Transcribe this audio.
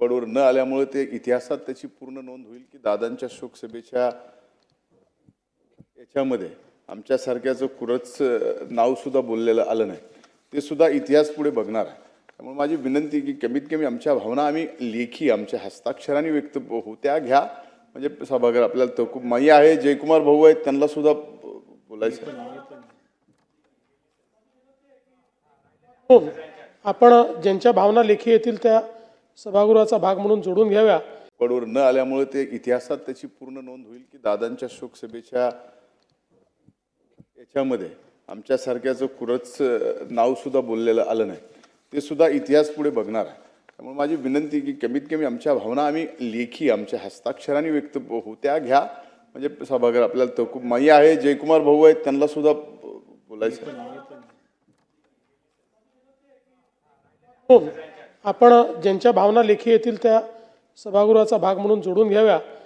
पडवर न आल्यामुळे ते इतिहासात त्याची पूर्ण नोंद होईल की दादांच्या शोकसभेच्या याच्यामध्ये आमच्यासारख्याचं कुरच नाव सुद्धा बोललेलं आलं नाही, ते सुद्धा इतिहास पुढे बघणार आहे. त्यामुळे माझी विनंती की कमीत कमी आमच्या भावना आम्ही लेखी आमच्या हस्ताक्षराने व्यक्त होऊ त्या घ्या. म्हणजे सभागृह आपल्याला तो खूप माई आहे, जयकुमार भाऊ आहेत, त्यांना सुद्धा बोलायचं. हो, आपण ज्यांच्या भावना लेखी येतील त्या सभागृहाचा भाग म्हणून जोडून घ्याव्या. पडवर न आल्यामुळे ते इतिहासात त्याची पूर्ण नोंद होईल की दादांच्या शोकसभेच्या याच्यामध्ये आमच्यासारख्याचं कुरच नाव सुद्धा बोललेलं आलं नाही, ते सुद्धा इतिहास पुढे बघणार आहे. त्यामुळे माझी विनंती की कमीत कमी आमच्या भावना आम्ही लेखी आमच्या हस्ताक्षराने व्यक्त होऊ त्या घ्या. म्हणजे सभागृह आपल्याला तो खूप माई आहे, जयकुमार भाऊ आहेत, त्यांना सुद्धा बोलायचं. हो, आपण ज्यांच्या भावना लेखी येतील त्या सभागृहाचा भाग म्हणून जोडून घ्याव्या.